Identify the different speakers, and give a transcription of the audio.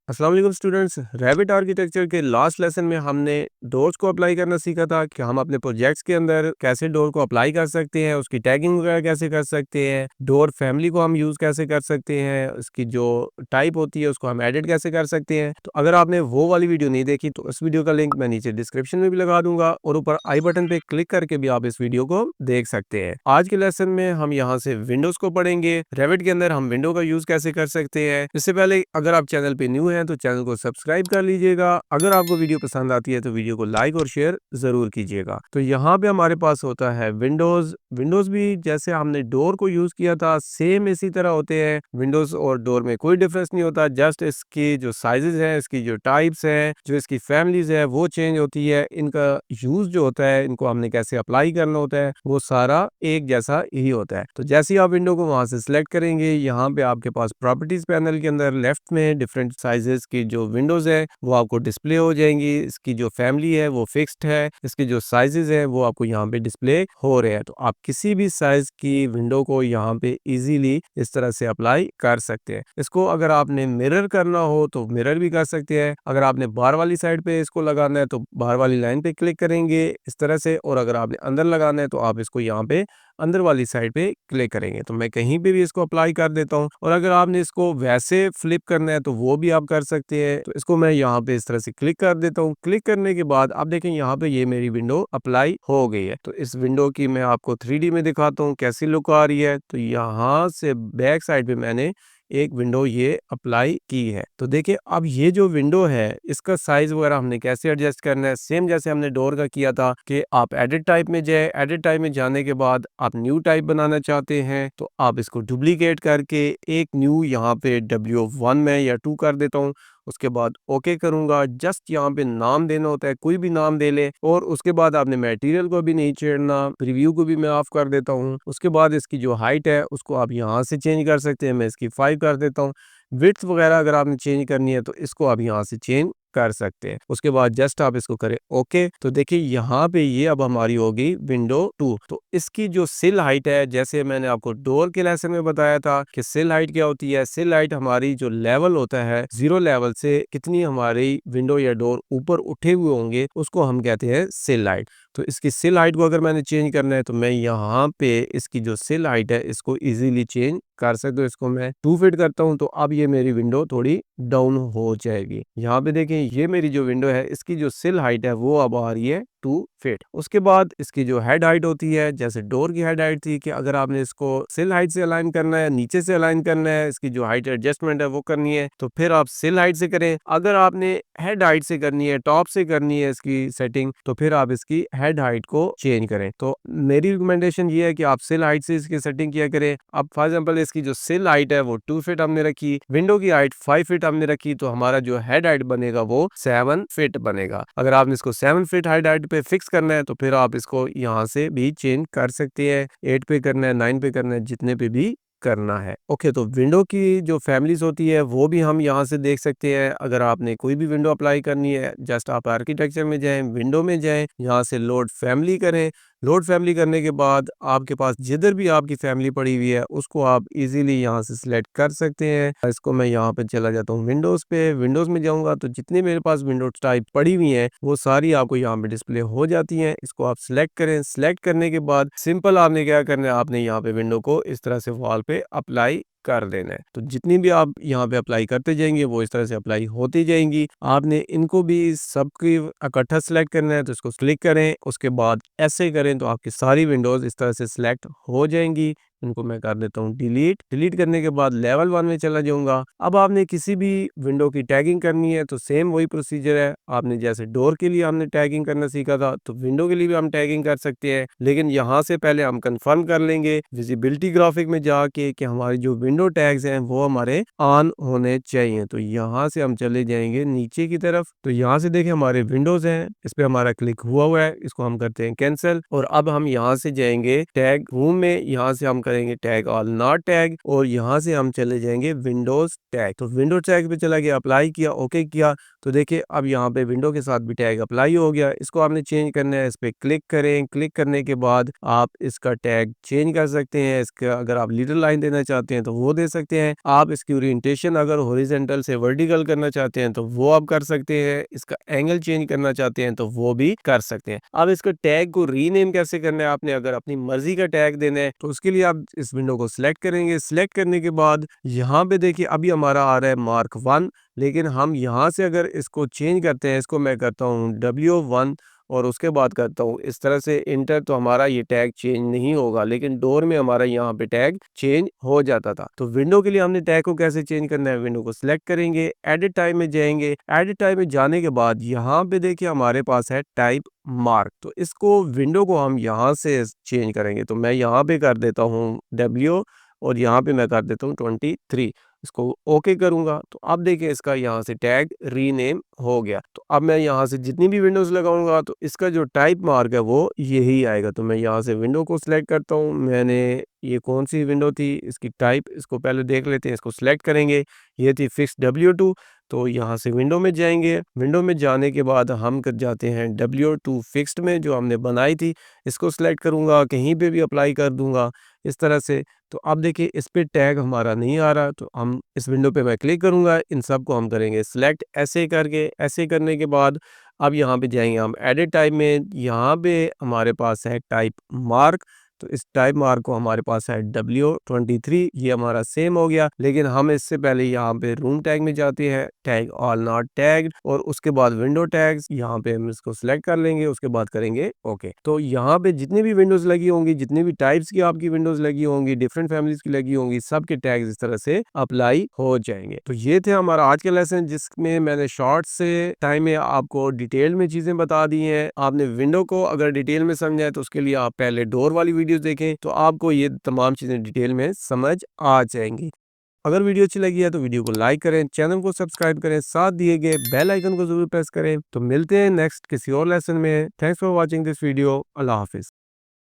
Speaker 1: अस्सलाम वालेकुम students. Rabbit architecture के लास्ट लेसन में हमने डोर्स को अप्लाई करना सीखा था कि हम अपने प्रोजेक्ट्स के अंदर कैसे डोर को अप्लाई कर सकते हैं, उसकी टैगिंग वगैरह कैसे कर सकते हैं, डोर फैमिली को हम यूज़ कैसे कर सकते हैं, उसकी जो टाइप होती है उसको हम एडिट कैसे कर सकते हैं। तो अगर आपने वो वाली वीडियो नहीं देखी तो उस वीडियो का लिंक मैं नीचे डिस्क्रिप्शन में भी लगा दूंगा और ऊपर आई बटन पे क्लिक करके भी आप इस वीडियो को देख सकते हैं। आज के लेसन में हम यहाँ से विंडोज को पढ़ेंगे। रैबिट के अंदर हम विंडो का यूज कैसे कर सकते हैं। इससे पहले अगर आप चैनल पे न्यू हैं तो चैनल को सब्सक्राइब कर लीजिएगा। अगर आपको वीडियो पसंद आती है तो वीडियो को लाइक और शेयर जरूर कीजिएगा। तो यहाँ पे हमारे पास होता है विंडोज। विंडोज भी जैसे हमने डोर को यूज किया था सेम इसी तरह होते हैं। विंडोज और डोर में कोई डिफरेंस नहीं होता, जस्ट इसकी जो साइजेस हैं, इसकी जो टाइप्स हैं, जो इसकी फैमिलीज है वो चेंज होती है। इनका यूज जो होता है, इनको हमने कैसे अप्लाई करना होता है, वो सारा एक जैसा ही होता है। तो जैसे ही आप विंडो को वहां से सिलेक्ट करेंगे, यहाँ पे आपके पास प्रॉपर्टीज पैनल के अंदर लेफ्ट में डिफरेंट साइजेस की जो विंडोज है वो आपको डिस्प्ले हो जाएंगी। इसकी जो फैमिली है वो फिक्स्ड है, इसके जो साइजेस है वो आपको यहाँ पे डिस्प्ले हो रहे हैं। तो आप किसी भी साइज की विंडो को यहाँ पे इजीली इस तरह से अप्लाई कर सकते हैं। इसको अगर आपने मिरर करना हो तो मिरर भी कर सकते हैं। अगर आपने बाहर वाली साइड पे इसको लगाना है तो बाहर वाली लाइन पे क्लिक करेंगे इस तरह से, और अगर आपने अंदर लगाना है तो आप इसको यहाँ पे अंदर वाली साइड पे क्लिक करेंगे। तो मैं कहीं पे भी इसको अप्लाई कर देता हूँ, और अगर आपने इसको वैसे फ्लिप करना है तो वो भी आप कर सकते हैं। तो इसको मैं यहाँ पे इस तरह से क्लिक कर देता हूँ। क्लिक करने के बाद आप देखें यहाँ पे ये मेरी विंडो अप्लाई हो गई है। तो इस विंडो की मैं आपको 3D में दिखाता हूँ कैसी लुक आ रही है। तो यहाँ से बैक साइड पे मैंने एक विंडो ये अप्लाई की है। तो देखिए अब ये जो विंडो है इसका साइज वगैरह हमने कैसे एडजस्ट करना है, सेम जैसे हमने डोर का किया था कि आप एडिट टाइप में जाए। एडिट टाइप में जाने के बाद आप न्यू टाइप बनाना चाहते हैं तो आप इसको डुप्लीकेट करके एक न्यू यहाँ पे W1 में या 2 कर देता हूँ। उसके बाद ओके करूंगा। जस्ट यहाँ पे नाम देना होता है, कोई भी नाम दे ले, और उसके बाद आपने मटेरियल को भी नहीं छेड़ना। प्रीव्यू को भी मैं ऑफ कर देता हूँ। उसके बाद इसकी जो हाइट है उसको आप यहाँ से चेंज कर सकते हैं। मैं इसकी 5 कर देता हूँ। विड्थ वगैरह अगर आपने चेंज करनी है तो इसको आप यहाँ से चेंज कर सकते हैं। उसके बाद जस्ट आप इसको करें ओके। तो देखिए यहाँ पे ये अब हमारी होगी विंडो 2। तो इसकी जो सिल हाइट है, जैसे मैंने आपको डोर के लेसन में बताया था कि सिल हाइट क्या होती है। सिल हाइट हमारी जो लेवल होता है, 0 लेवल से कितनी हमारी विंडो या डोर ऊपर उठे हुए होंगे उसको हम कहते हैं सिल हाइट। तो इसकी सिल हाइट को अगर मैंने चेंज करना है तो मैं यहाँ पे इसकी जो सिल हाइट है इसको इजीली चेंज कर सकते हो। इसको मैं 2 फीट करता हूँ तो अब ये मेरी विंडो थोड़ी डाउन हो जाएगी। यहाँ पे देखें ये मेरी जो विंडो है इसकी जो सिल हाइट है वो अब आ रही है 2 फीट। उसके बाद इसकी जो हेड हाइट होती है, जैसे डोर की हेड हाइट थी कि अगर आपने इसको सिल हाइट से अलाइन करना है, नीचे से अलाइन करना है, इसकी जो हाइट एडजस्टमेंट है वो करनी है तो फिर आप सिल हाइट से करें। अगर आपने हेड हाइट से करनी है, टॉप से करनी है इसकी सेटिंग, तो फिर आप इसकी हेड हाइट को चेंज करें। तो मेरी रिकमेंडेशन ये है कि आप सिल हाइट से इसकी सेटिंग किया करें। अब फॉर एग्जांपल इसकी जो सिल हाइट है वो 2 फीट हमने रखी, विंडो की हाइट 5 फीट हमने रखी, तो हमारा जो हेड हाइट बनेगा वो 7 फीट बनेगा। अगर आपने इसको 7 फीट हेड हाइट पे फिक्स करना है तो फिर आप इसको यहाँ से भी चेंज कर सकते हैं। 8 पे करना है, 9 पे करना है, जितने पे भी करना है। ओके, तो विंडो की जो फैमिलीज होती है वो भी हम यहाँ से देख सकते हैं। अगर आपने कोई भी विंडो अप्लाई करनी है, जस्ट आप आर्किटेक्चर में जाएं, विंडो में जाएं, यहाँ से लोड फैमिली करें। लोड फैमिली करने के बाद आपके पास जिधर भी आपकी फैमिली पड़ी हुई है उसको आप इजीली यहाँ से सिलेक्ट कर सकते हैं। इसको मैं यहाँ पे चला जाता हूँ विंडोज पे। विंडोज में जाऊंगा तो जितनी मेरे पास विंडोज टाइप पड़ी हुई हैं वो सारी आपको यहाँ पे डिस्प्ले हो जाती हैं। इसको आप सिलेक्ट करें। सिलेक्ट करने के बाद सिंपल आपने क्या करना है, आपने यहाँ पे विंडो को इस तरह से वॉल पे अप्लाई कर देना है। तो जितनी भी आप यहाँ पे अप्लाई करते जाएंगे वो इस तरह से अप्लाई होती जाएंगी। आपने इनको भी सबकी इकट्ठा सेलेक्ट करना है तो इसको क्लिक करें, उसके बाद ऐसे करें तो आपकी सारी विंडोज इस तरह से सिलेक्ट हो जाएंगी। इनको मैं कर देता हूँ डिलीट। डिलीट करने के बाद लेवल 1 में चला जाऊंगा। अब आपने किसी भी विंडो की टैगिंग करनी है तो सेम वही प्रोसीजर है। आपने जैसे डोर के लिए हमने टैगिंग करना सीखा था तो विंडो के लिए भी हम टैगिंग कर सकते हैं, लेकिन यहाँ से पहले हम कंफर्म कर लेंगे विजिबिलिटी ग्राफिक में जाके कि हमारी जो विंडो टैग्स हैं वो हमारे ऑन होने चाहिए। तो यहाँ से हम चले जाएंगे नीचे की तरफ। तो यहाँ से देखें हमारे विंडोज हैं, इस पे हमारा क्लिक हुआ हुआ है, इसको हम करते हैं कैंसिल। और अब हम यहाँ से जाएंगे टैग रूम में, यहाँ से हम करेंगे करेंगे टैग ऑल नॉट टैग और यहाँ से हम चले जाएंगे विंडोज टैग। तो विंडोज टैग पे चला गया, अप्लाई किया, ओके किया। तो देखिए अब यहाँ पे विंडो के साथ भी टैग अप्लाई हो गया। इसको आपने चेंज करना है, इस पर क्लिक करें। क्लिक करने के बाद आप इसका टैग चेंज कर सकते हैं। इसका अगर आप लीडर लाइन देना चाहते हैं तो वो दे सकते हैं। आप इसकी ओरिएंटेशन अगर हॉरिजॉन्टल से वर्टिकल करना चाहते हैं तो वो आप कर सकते हैं। इसका एंगल चेंज करना चाहते हैं तो वो भी कर सकते हैं। अब इसका टैग को रीनेम कैसे करना है, आपने अगर अपनी मर्जी का टैग देना है तो उसके लिए आप इस विंडो को सिलेक्ट करेंगे। सिलेक्ट करने के बाद यहाँ पे देखिए अभी हमारा आ रहा है मार्क 1, लेकिन हम यहाँ से अगर इसको चेंज करते हैं, इसको मैं करता हूँ W1 और उसके बाद करता हूँ इस तरह से इंटर, तो हमारा ये टैग चेंज नहीं होगा, लेकिन डोर में हमारा यहाँ पे टैग चेंज हो जाता था। तो विंडो के लिए हमने टैग को कैसे चेंज करना है, विंडो को सिलेक्ट करेंगे, एडिट टाइप में जाएंगे। एडिट टाइप में जाने के बाद यहाँ पे देखिए हमारे पास है टाइप मार्क। तो इसको विंडो को हम यहाँ से चेंज करेंगे। तो मैं यहाँ पे कर देता हूँ W और यहाँ पे मैं कर देता हूँ 23। इसको ओके करूंगा तो अब देखिए इसका यहाँ से टैग रीनेम हो गया। तो अब मैं यहाँ से जितनी भी विंडोज लगाऊंगा तो इसका जो टाइप मार्क है वो यही आएगा। तो मैं यहाँ से विंडो को सिलेक्ट करता हूँ। मैंने ये कौन सी विंडो थी, इसकी टाइप इसको पहले देख लेते हैं। इसको सिलेक्ट करेंगे, ये थी फिक्स W2। तो यहाँ से विंडो में जाएंगे। विंडो में जाने के बाद हम कर जाते हैं W2 फिक्स्ड में जो हमने बनाई थी। इसको सिलेक्ट करूँगा, कहीं पे भी अप्लाई कर दूंगा इस तरह से। तो अब देखिए इस पे टैग हमारा नहीं आ रहा, तो हम इस विंडो पे मैं क्लिक करूंगा, इन सब को हम करेंगे सिलेक्ट। ऐसे करके, ऐसे करने के बाद अब यहाँ पे जाएंगे हम एडिट टाइप में। यहाँ पे हमारे पास है टाइप मार्क। तो इस टाइप मार्क को हमारे पास है W23, ये हमारा सेम हो गया। लेकिन हम इससे पहले यहाँ पे रूम टैग में जाते हैं, टैग ऑल नॉट टैग, और उसके बाद विंडो टैग्स, यहाँ पे हम इसको सिलेक्ट कर लेंगे, उसके बाद करेंगे ओके। तो यहाँ पे जितनी भी विंडोज लगी होंगी, जितनी भी टाइप्स की आपकी विंडोज लगी होंगी, डिफरेंट फैमिलीज की लगी होंगी, सबके टैग्स इस तरह से अप्लाई हो जाएंगे। तो ये थे हमारा आज का लेसन, जिसमें मैंने शॉर्ट से टाइम में आपको डिटेल में चीजें बता दी हैं। आपने विंडो को अगर डिटेल में समझा है तो उसके लिए आप पहले डोर वाली वीडियोस देखें, तो आपको ये तमाम चीजें डिटेल में समझ आ जाएंगी। अगर वीडियो अच्छी लगी है तो वीडियो को लाइक करें, चैनल को सब्सक्राइब करें, साथ दिए गए बेल आइकन को जरूर प्रेस करें। तो मिलते हैं नेक्स्ट किसी और लेसन में। Thanks for watching this video. Allah Hafiz.